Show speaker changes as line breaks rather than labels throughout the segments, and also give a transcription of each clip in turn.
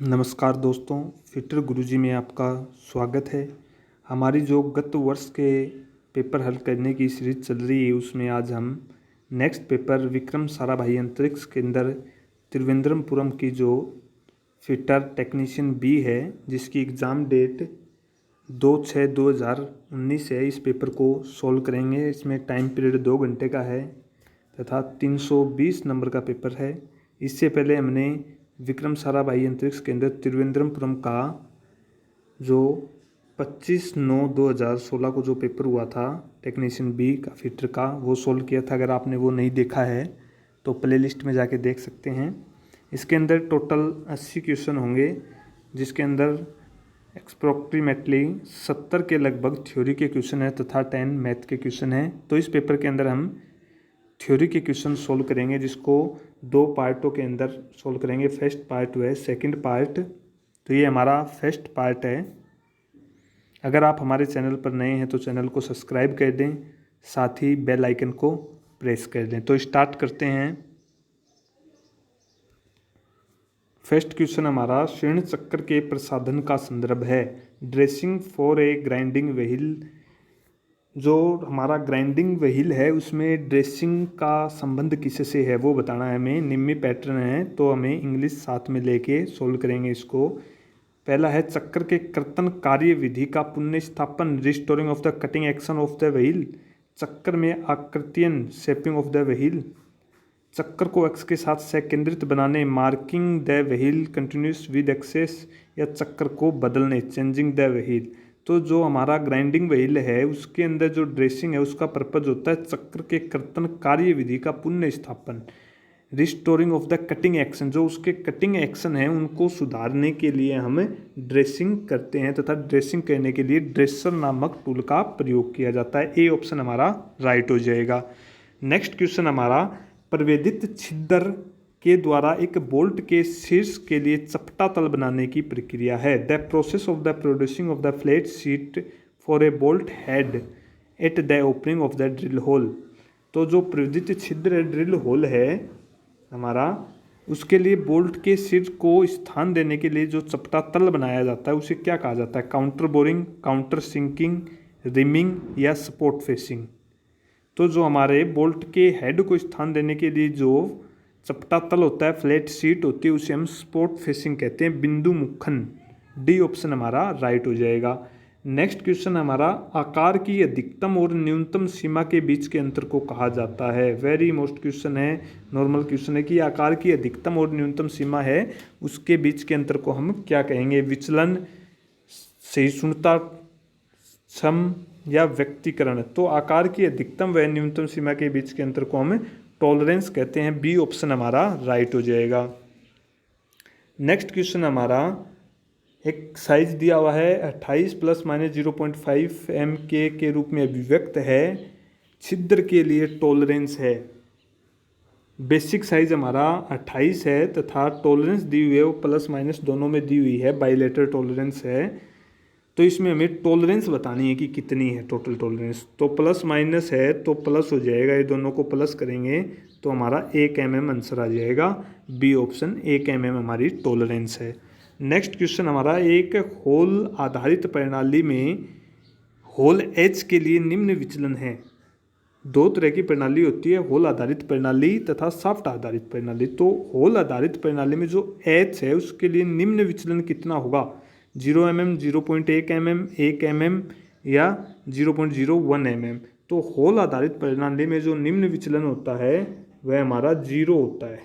नमस्कार दोस्तों, फिटर गुरुजी में आपका स्वागत है। हमारी जो गत वर्ष के पेपर हल करने की सीरीज चल रही है उसमें आज हम नेक्स्ट पेपर विक्रम साराभाई अंतरिक्ष केंद्र त्रिवेंद्रमपुरम की जो फिटर टेक्नीशियन बी है जिसकी एग्ज़ाम डेट 2/6/2019 है, इस पेपर को सॉल्व करेंगे। इसमें टाइम पीरियड 2 घंटे का है तथा 320 नंबर का पेपर है। इससे पहले हमने विक्रम साराभाई अंतरिक्ष केंद्र त्रिवेंद्रमपुरम का जो 25/9/2016 को जो पेपर हुआ था टेक्नीशियन बी का फिटर का, वो सोल्व किया था। अगर आपने वो नहीं देखा है तो प्लेलिस्ट में जाके देख सकते हैं। इसके अंदर टोटल 80 क्वेश्चन होंगे, जिसके अंदर अप्रॉक्सीमेटली 70 के लगभग थ्योरी के क्वेश्चन है तथा 10 मैथ के क्वेश्चन हैं। तो इस पेपर के अंदर हम थ्योरी के क्वेश्चन सोल्व करेंगे, जिसको 2 पार्टों के अंदर सोल्व करेंगे। फर्स्ट पार्ट व सेकंड पार्ट। तो ये हमारा फर्स्ट पार्ट है। अगर आप हमारे चैनल पर नए हैं तो चैनल को सब्सक्राइब कर दें, साथ ही बेल आइकन को प्रेस कर दें। तो स्टार्ट करते हैं। फर्स्ट क्वेश्चन हमारा शीर्ण चक्र के प्रसाधन का संदर्भ है। Dressing for a grinding wheel. जो हमारा ग्राइंडिंग व्हील है उसमें ड्रेसिंग का संबंध किससे है वो बताना है हमें। निम्न पैटर्न है तो हमें इंग्लिश साथ में लेके सोल्व करेंगे इसको। पहला है चक्र के कर्तन कार्य विधि का पुनः स्थापन, restoring of the cutting action of the wheel. चक्र में आकृतियन, शेपिंग ऑफ द व्हील। चक्र को एक्स के साथ संकेंद्रित बनाने, marking the wheel continuous with axes. या चक्र को बदलने, चेंजिंग द व्हील। तो जो हमारा ग्राइंडिंग व्हील है उसके अंदर जो ड्रेसिंग है उसका पर्पज होता है चक्र के कर्तन कार्य विधि का पुनः स्थापन। Restoring of the cutting action, जो उसके कटिंग एक्शन है उनको सुधारने के लिए हम ड्रेसिंग करते हैं तथा ड्रेसिंग करने के लिए ड्रेसर नामक टूल का प्रयोग किया जाता है। ए ऑप्शन हमारा राइट हो जाएगा। नेक्स्ट क्वेश्चन हमारा प्रवेदित छिद्र के द्वारा एक बोल्ट के शीर्ष के लिए चपटा तल बनाने की प्रक्रिया है। The process of the producing of the flat sheet for a bolt head at the opening of the drill hole. तो जो प्रवेदित छिद्र ड्रिल होल है हमारा, उसके लिए बोल्ट के सिर को स्थान देने के लिए जो चपटा तल बनाया जाता है उसे क्या कहा जाता है। Counter boring, counter sinking, reaming या सपोर्ट फेसिंग। तो जो हमारे बोल्ट के हेड को स्थान देने के लिए जो चपटा तल होता है, फ्लैट शीट होती है, उसे हम सपोर्ट फेसिंग कहते हैं। बिंदु मुखन। डी ऑप्शन हमारा राइट हो जाएगा। नेक्स्ट क्वेश्चन हमारा आकार की अधिकतम और न्यूनतम सीमा के बीच के अंतर को कहा जाता है। वेरी मोस्ट क्वेश्चन है, नॉर्मल क्वेश्चन है कि आकार की अधिकतम और न्यूनतम सीमा है उसके बीच के अंतर को हम क्या कहेंगे। विचलन, सहिष्णुता, सम या व्यक्तिकरण। तो आकार की अधिकतम व न्यूनतम सीमा के बीच के अंतर को हम टॉलरेंस कहते हैं। बी ऑप्शन हमारा राइट हो जाएगा। नेक्स्ट क्वेश्चन हमारा एक साइज दिया हुआ है 28 ± 0.5 MK के रूप में अभिव्यक्त है। छिद्र के लिए टॉलरेंस है। बेसिक साइज हमारा 28 है तथा टॉलरेंस दी हुई है वो ± दोनों में दी हुई है, बाइलेटरल टॉलरेंस है। तो इसमें हमें टॉलरेंस बतानी है कि कितनी है टोटल टॉलरेंस। तो ± है तो प्लस हो जाएगा, ये दोनों को प्लस करेंगे तो हमारा 1 mm आंसर आ जाएगा। बी ऑप्शन 1 mm हमारी टॉलरेंस है। नेक्स्ट क्वेश्चन हमारा एक होल आधारित प्रणाली में होल एच के लिए निम्न विचलन है। 2 तरह की प्रणाली होती है, होल आधारित प्रणाली तथा शाफ्ट आधारित प्रणाली। तो होल आधारित प्रणाली में जो एच है उसके लिए निम्न विचलन कितना होगा। 0 mm, 0.1 mm, 1 mm या 0.01 mm। तो होल आधारित प्रणाली में जो निम्न विचलन होता है वह हमारा 0 होता है।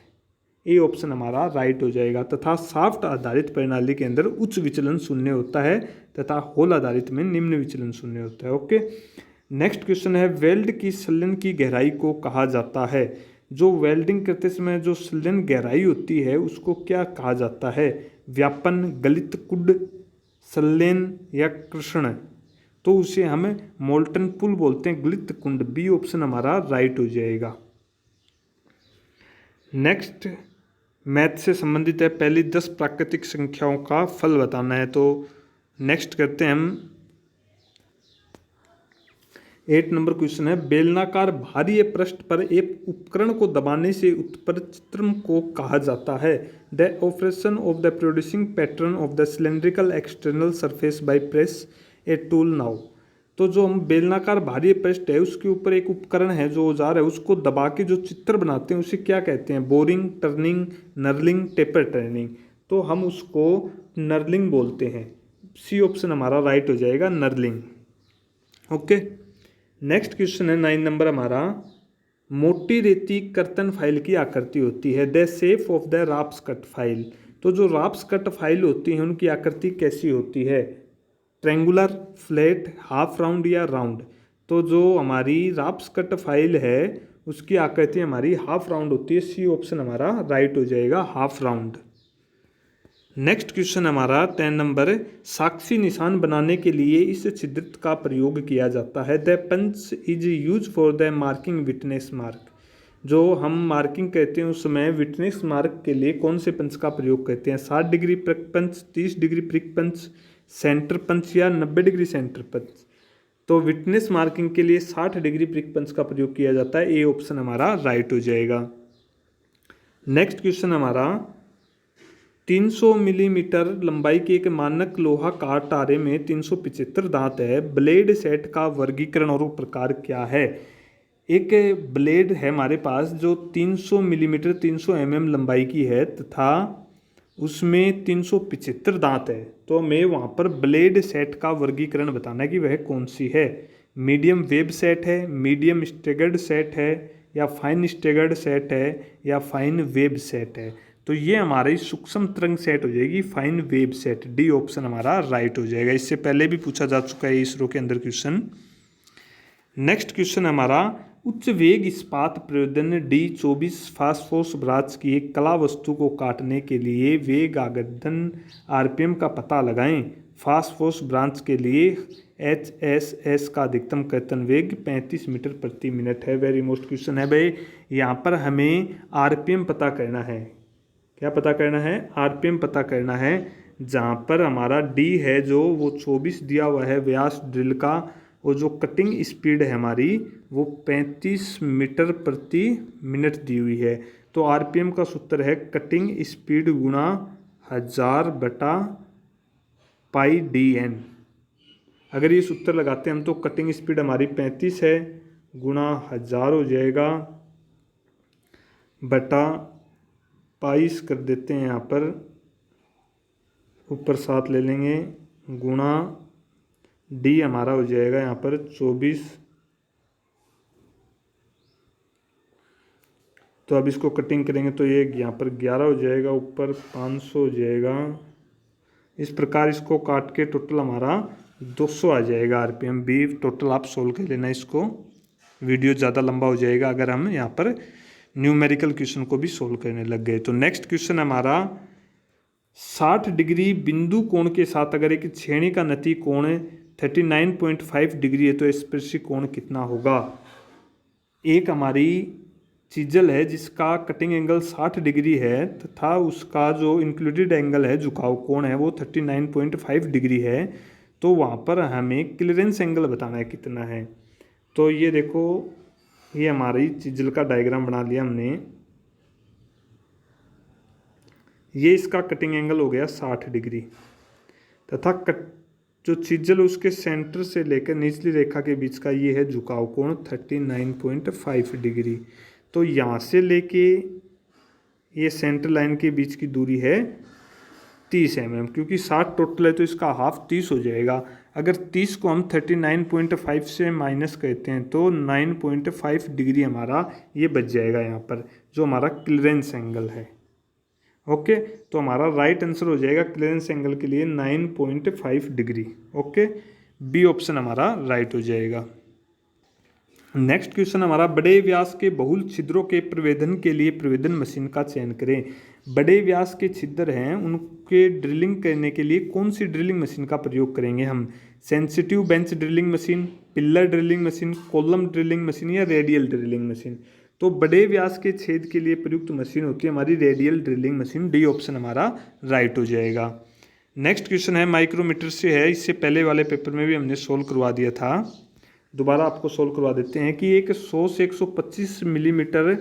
ए ऑप्शन हमारा राइट हो जाएगा। तथा शाफ्ट आधारित प्रणाली के अंदर उच्च विचलन 0 होता है तथा होल आधारित में निम्न विचलन 0 होता है। ओके। नेक्स्ट क्वेश्चन है वेल्ड की संलयन की गहराई को कहा जाता है। जो वेल्डिंग करते समय जो संलयन गहराई होती है उसको क्या कहा जाता है। व्यापन, गलित कुंड, संलयन या कृष्ण। तो उसे हम मोल्टन पुल बोलते हैं, गलित कुंड। बी ऑप्शन हमारा राइट हो जाएगा। नेक्स्ट मैथ से संबंधित है, पहली 10 प्राकृतिक संख्याओं का फल बताना है। तो नेक्स्ट करते हैं हम 8 नंबर क्वेश्चन है, बेलनाकार बाह्य पृष्ठ पर एक उपकरण को दबाने से उत्पन्न चित्र को कहा जाता है। The operation of the producing pattern of the cylindrical external surface by press a tool now. तो जो हम बेलनाकार बाह्य पृष्ठ है उसके ऊपर एक उपकरण है, जो औजार है, उसको दबा के जो चित्र बनाते हैं उसे क्या कहते हैं? Boring, turning, knurling, taper turning. तो हम उसको नर्लिंग बोलते हैं। सी ऑप्शन हमारा राइट हो जाएगा, नर्लिंग। ओके, नेक्स्ट क्वेश्चन है 9 नंबर हमारा, मोटी रेती कर्तन फाइल की आकृति होती है। The shape of the rasps cut file. तो जो राप्स कट फाइल होती है उनकी आकृति कैसी होती है? ट्रेंगुलर, फ्लैट, हाफ राउंड या राउंड। तो जो हमारी राप्स कट फाइल है उसकी आकृति हमारी हाफ राउंड होती है। सी ऑप्शन हमारा राइट हो जाएगा, हाफ राउंड। नेक्स्ट क्वेश्चन हमारा 10 नंबर, साक्षी निशान बनाने के लिए इस छिद्रित का प्रयोग किया जाता है। The punch is use for the marking witness mark. जो हम मार्किंग कहते हैं उसमें विटनेस मार्क के लिए कौन से पंच का प्रयोग करते हैं? 60 डिग्री prick पंच, 30 डिग्री prick पंच, सेंटर पंच या 90 डिग्री सेंटर पंच। तो विटनेस मार्किंग के लिए 60 डिग्री prick पंच का प्रयोग किया जाता है। ए ऑप्शन हमारा राइट हो जाएगा। नेक्स्ट क्वेश्चन हमारा, 300 मिलीमीटर लंबाई के एक मानक लोहा काटारे में 375 दांत है। ब्लेड सेट का वर्गीकरण और प्रकार क्या है? एक ब्लेड है हमारे पास जो 300 मिलीमीटर 300 mm लंबाई की है तथा उसमें 375 दांत है। तो हमें वहाँ पर ब्लेड सेट का वर्गीकरण बताना है कि वह कौन सी है। मीडियम वेब सेट है, मीडियम स्टेगर्ड सेट है, या फाइन स्टेगर्ड सेट है, या फाइन वेब सेट है। तो ये हमारी सूक्ष्म तरंग सेट हो जाएगी, fine web set. D option हमारा राइट हो जाएगा। इससे पहले भी पूछा जा चुका है इसरो के अंदर क्वेश्चन। नेक्स्ट क्वेश्चन हमारा, उच्च वेग इस्पात प्रयोजन D24 फास्फोरस ब्रांच की एक कला वस्तु को काटने के लिए वेग आगतन RPM का पता लगाएं। फास्फोरस ब्रांच के लिए HSS का अधिकतम कर्तन वेग 35 मीटर प्रति मिनट है। वेरी मोस्ट क्वेश्चन है भाई। यहाँ पर हमें RPM पता करना है। क्या पता करना है? RPM पता करना है। जहाँ पर हमारा D है जो वो 24 दिया हुआ है व्यास ड्रिल का, और जो कटिंग स्पीड है हमारी वो 35 मीटर प्रति मिनट दी हुई है। तो RPM का सूत्र है कटिंग स्पीड गुणा 1000 बटा पाई DN। अगर ये सूत्र लगाते हैं हम तो कटिंग स्पीड हमारी 35 है, गुणा 1000 हो जाएगा, बटा पाइस कर देते हैं, यहाँ पर ऊपर 7 ले लेंगे, गुणा D हमारा हो जाएगा यहाँ पर 24। तो अब इसको कटिंग करेंगे तो ये यहाँ पर 11 हो जाएगा, ऊपर 500 हो जाएगा। इस प्रकार इसको काट के टोटल हमारा 200 आ जाएगा RPM भी। टोटल आप सोल्व कर लेना इसको, वीडियो ज़्यादा लंबा हो जाएगा अगर हम यहाँ पर न्यूमेरिकल क्वेश्चन को भी सोल्व करने लग गए। तो नेक्स्ट क्वेश्चन हमारा, 60 डिग्री बिंदु कोण के साथ अगर एक छेनी का नति कोण 39.5 डिग्री है तो स्पर्शी कोण कितना होगा? एक हमारी चीजल है जिसका कटिंग एंगल 60 डिग्री है तथा उसका जो इंक्लूडेड एंगल है, झुकाव कोण है, वो 39.5 डिग्री है। तो वहाँ पर हमें क्लियरेंस एंगल बताना है कितना है। तो ये देखो, ये हमारी चीजल का डायग्राम बना लिया हमने। ये इसका कटिंग एंगल हो गया 60 डिग्री तथा जो चीजल उसके सेंटर से लेकर निचली रेखा के बीच का ये है झुकाव कोण 39.5 डिग्री। तो यहाँ से लेके ये सेंटर लाइन के बीच की दूरी है 30 mm, क्योंकि 60 टोटल है तो इसका हाफ 30 हो जाएगा। अगर 30 को हम 39.5 से माइनस करते हैं तो 9.5 डिग्री हमारा ये बच जाएगा यहाँ पर, जो हमारा क्लियरेंस एंगल है। ओके, तो हमारा राइट आंसर हो जाएगा क्लियरेंस एंगल के लिए 9.5 डिग्री। ओके, बी ऑप्शन हमारा राइट हो जाएगा। नेक्स्ट क्वेश्चन हमारा, बड़े व्यास के बहुल छिद्रों के प्रवेदन के लिए प्रवेदन मशीन का चयन करें। बड़े व्यास के छिद्र हैं उनके ड्रिलिंग करने के लिए कौन सी ड्रिलिंग मशीन का प्रयोग करेंगे हम? Sensitive bench drilling machine, pillar drilling machine, column drilling machine या रेडियल ड्रिलिंग मशीन? तो बड़े व्यास के छेद के लिए प्रयुक्त मशीन होती है हमारी radial drilling machine. D option हमारा राइट हो जाएगा। नेक्स्ट क्वेश्चन है माइक्रोमीटर से है, इससे पहले वाले पेपर में भी हमने सोल्व करवा दिया था। दोबारा आपको सोल्व करवा देते हैं कि एक 100 से 125 मिलीमीटर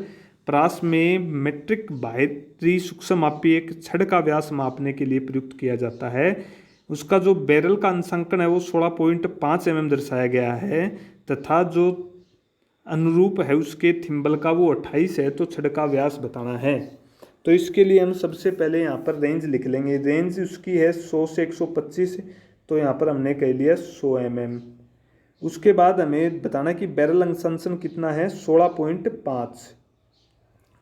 प्रास में मेट्रिक बाहरी सूक्ष्ममापी एक छड़ का व्यास मापने के लिए प्रयुक्त किया जाता है। उसका जो बैरल का अंशांकन है वो 16.5 mm दर्शाया गया है तथा जो अनुरूप है उसके थिम्बल का वो 28 है, तो छड़ का व्यास बताना है। तो इसके लिए हम सबसे पहले यहाँ पर रेंज लिख लेंगे। रेंज उसकी है 100 से 125, तो यहाँ पर हमने कह लिया 100 mm। उसके बाद हमें बताना कि बैरल अंशांकन कितना है 16.5,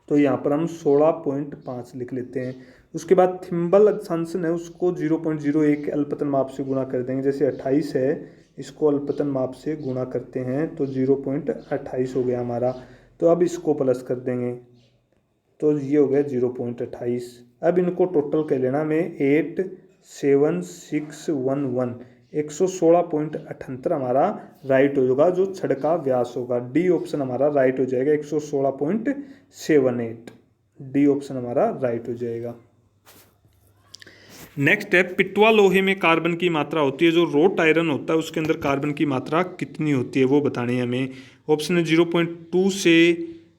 तो यहाँ पर हम 16.5 लिख लेते हैं। उसके बाद थिम्बल अंशांकन है उसको 0.01 अल्पतन माप से गुणा कर देंगे। जैसे 28 है, इसको अल्पतन माप से गुणा करते हैं तो 0.28 हो गया हमारा। तो अब इसको प्लस कर देंगे तो ये हो गया 0.28। अब इनको टोटल कर लेना में 87611 116.78 हमारा राइट होगा, जो छड़ का व्यास होगा। डी ऑप्शन हमारा राइट हो जाएगा 116.78। डी ऑप्शन हमारा राइट हो जाएगा। नेक्स्ट है पिटवा लोहे में कार्बन की मात्रा होती है, जो रोट आयरन होता है उसके अंदर कार्बन की मात्रा कितनी होती है वो बतानी है हमें। ऑप्शन है 0.2 से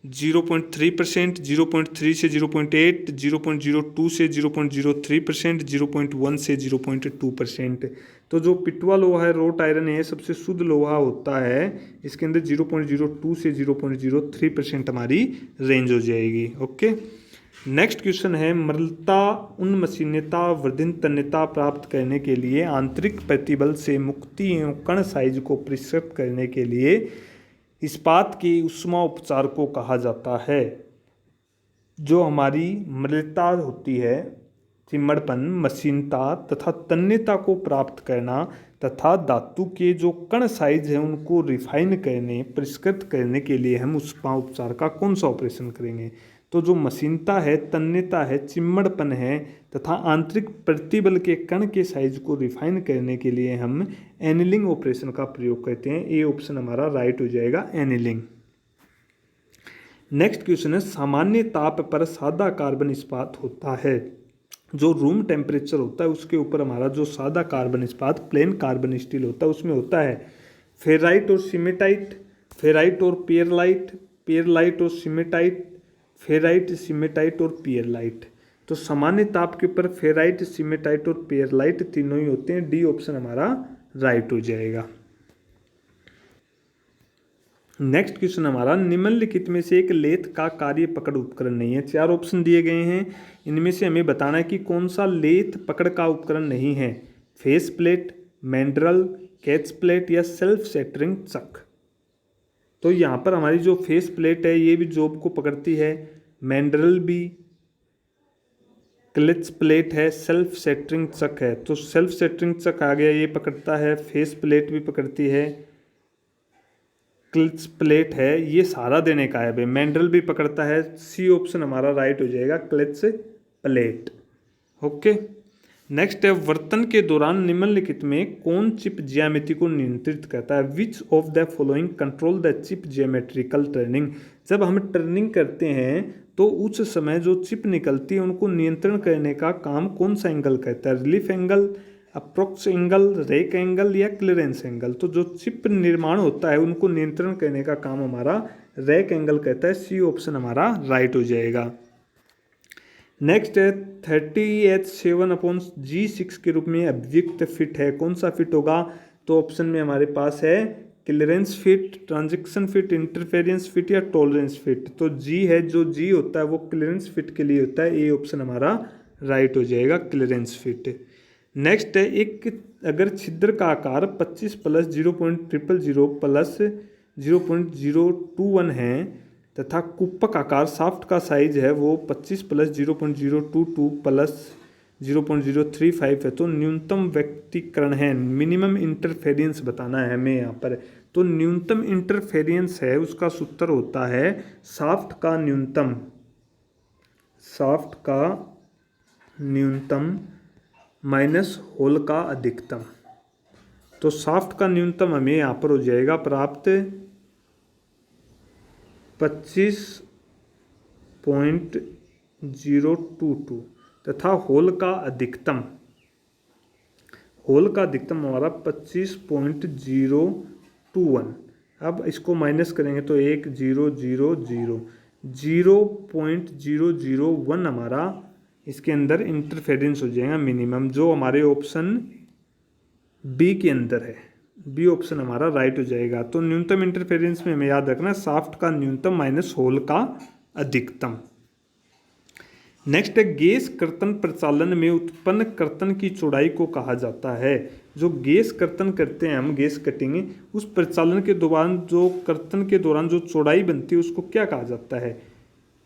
0.3%, 0.3 से 0.8, 0.02 से 0.03%, 0.1 से 0.2%। तो जो पिटवा लोहा है, रोट आयरन है, सबसे शुद्ध लोहा होता है। इसके अंदर 0.02 से 0.03% हमारी रेंज हो जाएगी। ओके, नेक्स्ट क्वेश्चन है मृदुता उन्मसीनता वर्धित तन्यता प्राप्त करने के लिए आंतरिक प्रतिबल से मुक्ति एवं कण साइज को परिष्कृत करने के लिए इस्पात के ऊष्मा उपचार को कहा जाता है। जो हमारी मृदुता होती है, चिम्मड़पन, मशीनता तथा तन्यता को प्राप्त करना तथा धातु के जो कण साइज है उनको रिफाइन करने, परिष्कृत करने के लिए हम ऊष्मा उपचार का कौन सा ऑपरेशन करेंगे। तो जो मशीनता है, तन्यता है, चिम्मड़पन है तथा आंतरिक प्रतिबल के कण के साइज को रिफाइन करने के लिए हम एनीलिंग ऑपरेशन का प्रयोग करते हैं। ए ऑप्शन हमारा राइट हो जाएगा, एनीलिंग। नेक्स्ट क्वेश्चन है सामान्य ताप पर सादा कार्बन इस्पात होता है। जो रूम टेम्परेचर होता है उसके ऊपर हमारा जो सादा कार्बन इस्पात, प्लेन कार्बन स्टील होता है, उसमें होता है फेराइट और सीमेटाइट, फेराइट और पेयरलाइट, पेयरलाइट और सीमेटाइट, फेराइट, सीमेटाइट और पेयरलाइट। तो सामान्य ताप के ऊपर फेराइट, सीमेटाइट और पेयरलाइट तीनों ही होते हैं। डी ऑप्शन हमारा राइट हो जाएगा। नेक्स्ट क्वेश्चन हमारा निम्नलिखित में से एक लेथ का कार्य पकड़ उपकरण नहीं है। 4 ऑप्शन दिए गए हैं, इनमें से हमें बताना है कि कौन सा लेथ पकड़ का उपकरण नहीं है। फेस प्लेट, मैंड्रल, कैच प्लेट या सेल्फ सेटरिंग चक। तो यहाँ पर हमारी जो फेस प्लेट है ये भी जॉब को पकड़ती है, मैंड्रल भी, क्लच प्लेट है, सेल्फ सेटरिंग चक है। तो सेल्फ सेटरिंग चक आ गया, ये पकड़ता है। फेस प्लेट भी पकड़ती है, क्लच प्लेट है, ये सारा देने का है भाई। मैंड्रल भी पकड़ता है। सी ऑप्शन हमारा राइट हो जाएगा, क्लच प्लेट। ओके, नेक्स्ट है वर्तन के दौरान निम्नलिखित में कौन चिप ज्यामिति को नियंत्रित करता है। Which of the following control the chip geometrical turning. जब हम टर्निंग करते हैं तो उस समय जो चिप निकलती है उनको नियंत्रण करने का काम कौन सा एंगल करता है। Relief angle, approx angle, rake angle या क्लियरेंस एंगल। तो जो चिप निर्माण होता है उनको नियंत्रण करने का काम हमारा रेक एंगल करता है। सी ऑप्शन हमारा राइट हो जाएगा। नेक्स्ट है 30H7/G6 के रूप में अभिव्यक्त फिट है, कौन सा फिट होगा। तो ऑप्शन में हमारे पास है clearance fit, transaction fit, interference fit या टॉलरेंस फिट। तो जी है, जो जी होता है वो क्लियरेंस फिट के लिए होता है। ए ऑप्शन हमारा राइट हो जाएगा, क्लियरेंस फिट। नेक्स्ट है एक अगर छिद्र का आकार 25 + 0.000 + 0.021 है तथा कुप्पक आकार साफ्ट का साइज है वो 25 + 0.022 + 0.035 है। तो न्यूनतम व्यक्तीकरण है, मिनिमम इंटरफेरेंस बताना है हमें यहाँ पर। तो न्यूनतम इंटरफेरेंस है उसका सूत्र होता है साफ्ट का न्यूनतम माइनस होल का अधिकतम। तो साफ्ट का न्यूनतम हमें यहाँ पर हो जाएगा प्राप्त 25.022 तथा होल का अधिकतम हमारा 25.021। अब इसको माइनस करेंगे तो 1 0 0 0 0.001 हमारा इसके अंदर इंटरफेरेंस हो जाएगा मिनिमम, जो हमारे ऑप्शन बी के अंदर है। बी ऑप्शन हमारा राइट हो जाएगा। तो न्यूनतम इंटरफेरेंस में हमें याद रखना शाफ्ट का न्यूनतम माइनस होल का अधिकतम। नेक्स्ट है गैस कर्तन प्रचालन में उत्पन्न कर्तन की चौड़ाई को कहा जाता है। जो गैस कर्तन करते हैं हम, गैस कटिंग, उस प्रचालन के दौरान जो कर्तन के दौरान जो चौड़ाई बनती है उसको क्या कहा जाता है?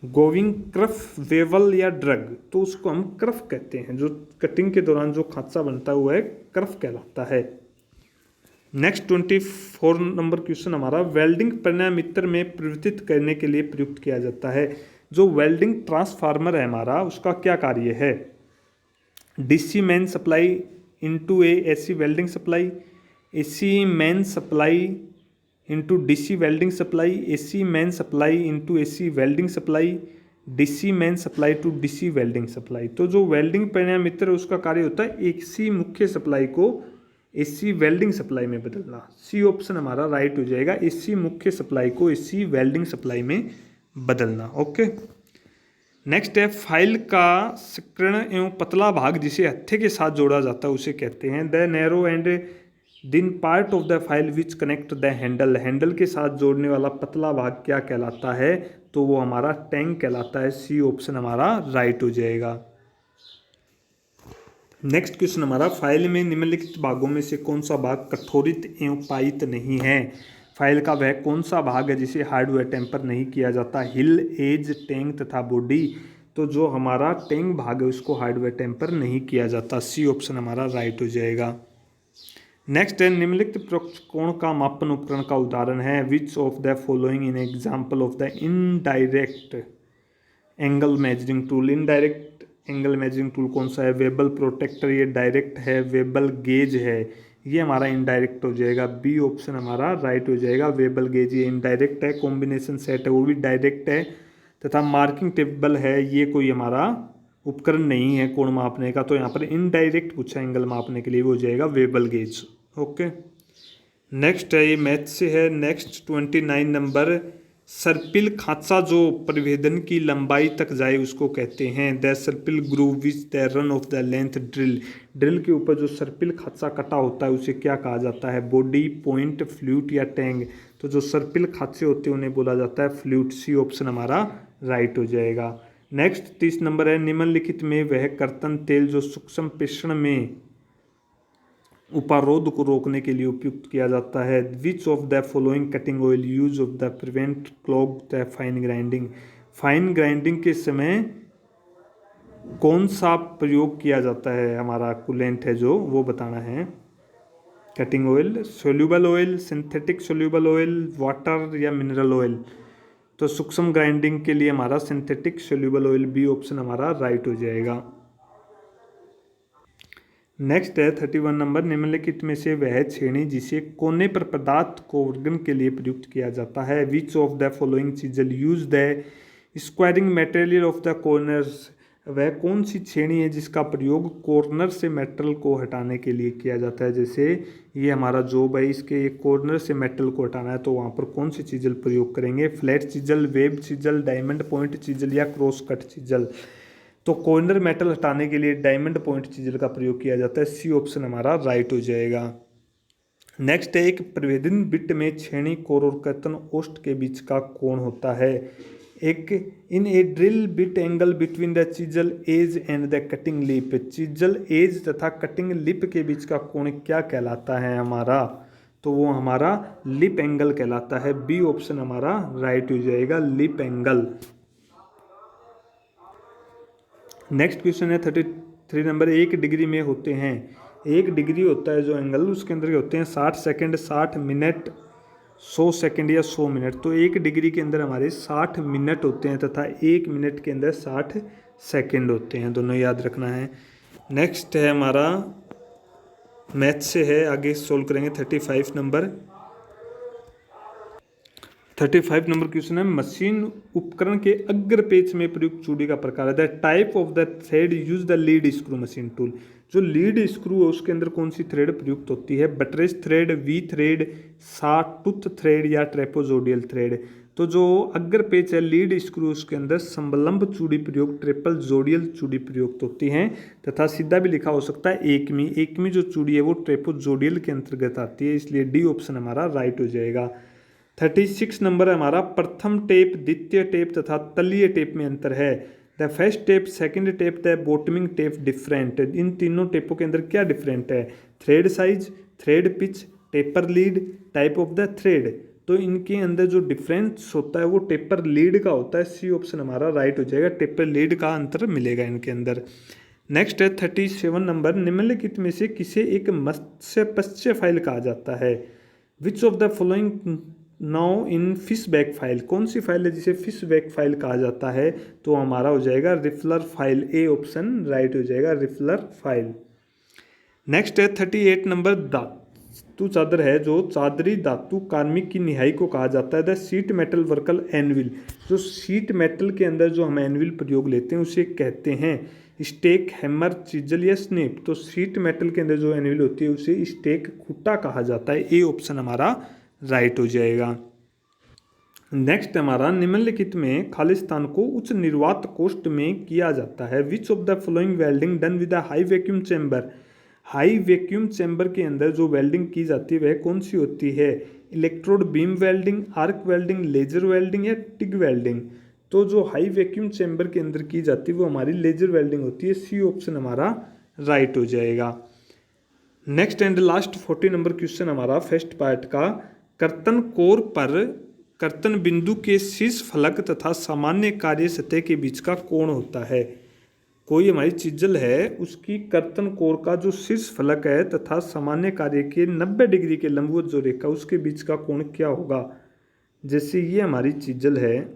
गोविंग, क्रफ, वेवल या ड्रग। तो उसको हम क्रफ कहते हैं। जो कटिंग के दौरान जो खांचा बनता हुआ है क्रफ कहलाता है। नेक्स्ट 24 नंबर क्वेश्चन हमारा वेल्डिंग परिणामित्र में परिवर्तित करने के लिए प्रयुक्त किया जाता है। जो वेल्डिंग ट्रांसफार्मर है हमारा उसका क्या कार्य है? DC main supply into AC welding supply, AC main supply into DC welding supply, AC main supply into AC welding supply, DC main supply to DC welding supply. तो जो वेल्डिंग परिणामित्र है उसका कार्य होता है एसी मुख्य सप्लाई को AC welding supply में बदलना। सी ऑप्शन हमारा राइट हो जाएगा, एसी मुख्य सप्लाई को एसी वेल्डिंग सप्लाई में बदलना। ओके। नेक्स्ट है फाइल का सिकुड़न एवं पतला भाग जिसे हत्थे के साथ जोड़ा जाता है उसे कहते हैं द नैरो एंड दिन part of the file which connect the handle. Handle के साथ जोड़ने वाला पतला भाग क्या कहलाता है? तो वो हमारा टैंक कहलाता है। सी ऑप्शन हमारा राइट हो जाएगा। नेक्स्ट क्वेश्चन हमारा फाइल में निम्नलिखित भागों में से कौन सा भाग कठोरित एवं पायित नहीं है? फाइल का वह कौन सा भाग है जिसे हार्डवेयर टेम्पर नहीं किया जाता? हिल, एज, टैंक तथा बॉडी। तो जो हमारा टैंक भाग है उसको हार्डवेयर टेम्पर नहीं किया जाता। सी ऑप्शन हमारा राइट हो जाएगा। नेक्स्ट है निम्नलिखित प्रयुक्त कोण का मापन उपकरण का उदाहरण है। Which of the following in example of the indirect angle measuring tool. Indirect angle measuring tool कौन सा है? वेबल प्रोटेक्टर, ये डायरेक्ट है। वेबल गेज है, ये हमारा इनडायरेक्ट हो जाएगा। बी ऑप्शन हमारा राइट हो जाएगा। वेबल गेज ये इनडायरेक्ट है। कॉम्बिनेशन सेट है वो भी डायरेक्ट है। तथा मार्किंग टेबल है, ये कोई हमारा उपकरण नहीं है कोण मापने का। तो यहाँ पर इनडायरेक्ट पूछा एंगल मापने के लिए, वो हो जाएगा वेबल गेज। ओके। नेक्स्ट है ये मैथ से है। नेक्स्ट 29 नंबर सर्पिल खांचा जो परिवेदन की लंबाई तक जाए उसको कहते हैं द सर्पिल groove which the run of the length drill. Drill के ऊपर जो सर्पिल खांचा कटा होता है उसे क्या कहा जाता है? बॉडी, पॉइंट, फ्लूट या टैंग। तो जो सर्पिल खांचे होते हैं उन्हें बोला जाता है फ्लूट। सी ऑप्शन हमारा राइट हो जाएगा। नेक्स्ट 30 नंबर है निम्नलिखित में वह कर्तन तेल जो सूक्ष्म पेषण में उपारोध को रोकने के लिए उपयुक्त किया जाता है। Which of the following cutting oil use of the prevent clog the fine grinding. Fine grinding के समय कौन सा प्रयोग किया जाता है? हमारा कूलेंट है जो, वो बताना है। Cutting oil, soluble oil, synthetic soluble oil, water या मिनरल ऑयल। तो सूक्ष्म ग्राइंडिंग के लिए हमारा synthetic soluble oil. B option हमारा राइट हो जाएगा। नेक्स्ट है 31 नंबर निम्नलिखित में से वह छेनी जिसे कोने पर पदार्थ को वर्गन के लिए प्रयुक्त किया जाता है। Which of the following chisel use the squaring material of the corners. वह कौन सी छेनी है जिसका प्रयोग कॉर्नर से मेटल को हटाने के लिए किया जाता है? जैसे ये हमारा जॉब है, इसके कॉर्नर से मेटल को हटाना है तो वहाँ पर कौन सी चीजल प्रयोग करेंगे? Flat chisel, web chisel, diamond point chisel या क्रॉस कट चीजल। तो कॉर्नर मेटल हटाने के लिए डायमंड पॉइंट चीजल का प्रयोग किया जाता है। सी ऑप्शन हमारा राइट हो जाएगा। नेक्स्ट है एक परिवेदन बिट में छेनी कोर और कर्तन ओष्ठ के बीच का कोण होता है। एक in a drill bit angle between the chisel edge and the cutting lip. Chisel edge तथा कटिंग लिप के बीच का कोण क्या कहलाता है हमारा? तो वो हमारा लिप एंगल कहलाता है। बी ऑप्शन हमारा राइट हो जाएगा, लिप एंगल। नेक्स्ट क्वेश्चन है 33 नंबर 1 डिग्री में होते हैं। 1 डिग्री होता है जो एंगल, उसके अंदर होते हैं 60 सेकंड, 60 मिनट, 100 सेकंड या 100 मिनट। तो 1 डिग्री के अंदर हमारे 60 मिनट होते हैं तथा 1 मिनट के अंदर 60 सेकंड होते हैं, दोनों याद रखना है। नेक्स्ट है हमारा मैथ से है, आगे सोल्व करेंगे 35 नंबर। 35 नंबर क्वेश्चन है, मशीन उपकरण के अग्र पेच में प्रयुक्त चूड़ी का प्रकार है। The type of the thread use the lead screw machine tool. जो लीड स्क्रू है उसके अंदर कौन सी थ्रेड प्रयुक्त होती है? बटरेस थ्रेड, वी थ्रेड, सा टूथ थ्रेड या ट्रेपोजोडियल थ्रेड। तो जो अग्र पेच है लीड स्क्रू उसके अंदर समलंब चूड़ी प्रयोग ट्रिपल जोडियल चूड़ी प्रयुक्त होती हैं, तथा सीधा भी लिखा हो सकता है एकमी। एकमी जो चूड़ी है वो ट्रेपोजोडियल के अंतर्गत आती है, इसलिए डी ऑप्शन हमारा राइट हो जाएगा। 36 नंबर है हमारा, प्रथम टेप, द्वितीय टेप तथा तलीय टेप में अंतर है। The first tap, second tap, the bottoming tap different. इन तीनों टेपों के अंदर क्या डिफरेंट है? Thread size, thread pitch, taper lead, type of the thread. तो इनके अंदर जो डिफरेंस होता है वो टेपर लीड का होता है, सी ऑप्शन हमारा राइट हो जाएगा, टेपर लीड का अंतर मिलेगा इनके अंदर। नेक्स्ट है 37 नंबर, निम्नलिखित में से किसे एक मत्स्य पश्य फाइल कहा जाता है? Which of the following now in fish back file. कौन सी फाइल है जिसे फिश बैक फाइल कहा जाता है? तो हमारा हो जाएगा रिफलर फाइल, ए ऑप्शन राइट हो जाएगा, रिफलर फाइल। नेक्स्ट है 38 नंबर, धातु चादर है जो चादरी धातु कार्मिक की निहाई को कहा जाता है। The sheet metal worker's anvil. जो शीट मेटल के अंदर जो हम एनविल प्रयोग लेते हैं उसे कहते हैं स्टेक, हैमर, चिजल या स्नेप। तो शीट मेटल के अंदर जो एनविल होती है उसे स्टेक, खूंटा कहा जाता है, ए ऑप्शन हमारा राइट हो जाएगा। नेक्स्ट हमारा, निम्नलिखित में खालिस्तान को उच्च निर्वात कोष्ठ में किया जाता है। Which of the following welding done with a high vacuum chamber. High vacuum chamber के अंदर जो वेल्डिंग की जाती है वह कौन सी होती है? Electrode beam welding, arc welding, laser welding या टिग वेल्डिंग। तो जो हाई वैक्यूम चैम्बर के अंदर की जाती है वो हमारी लेजर वेल्डिंग होती है, सी ऑप्शन हमारा राइट हो जाएगा। Next and last 40 number question हमारा फर्स्ट पार्ट का, कर्तन कोर पर कर्तन बिंदु के शीर्ष फलक तथा सामान्य कार्य सतह के बीच का कोण होता है। कोई हमारी चिज्जल है उसकी कर्तन कोर का जो शीर्ष फलक है तथा सामान्य कार्य के 90 डिग्री के लंबवत जो रेखा उसके बीच का कोण क्या होगा? जैसे ये हमारी चिज्जल है,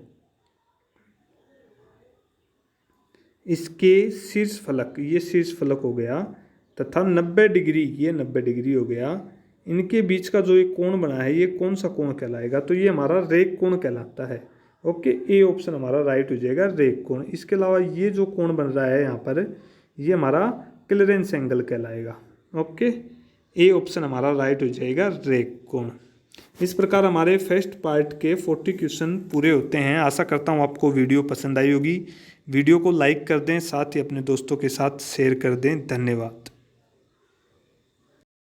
इसके शीर्ष फलक, ये शीर्ष फलक हो गया, तथा 90 डिग्री, ये 90 डिग्री हो गया, इनके बीच का जो एक कोण बना है ये कौन सा कोण कहलाएगा? तो ये हमारा रेख कोण कहलाता है। ओके, ए ऑप्शन हमारा राइट हो जाएगा, रेख कोण। इसके अलावा ये जो कोण बन रहा है यहाँ पर, ये हमारा क्लियरेंस एंगल कहलाएगा। ओके, ए ऑप्शन हमारा राइट हो जाएगा, रेख कोण। इस प्रकार हमारे फर्स्ट पार्ट के 40 क्वेश्चन पूरे होते हैं। आशा करता हूँ आपको वीडियो पसंद आई होगी। वीडियो को लाइक कर दें, साथ ही अपने दोस्तों के साथ शेयर कर दें। धन्यवाद।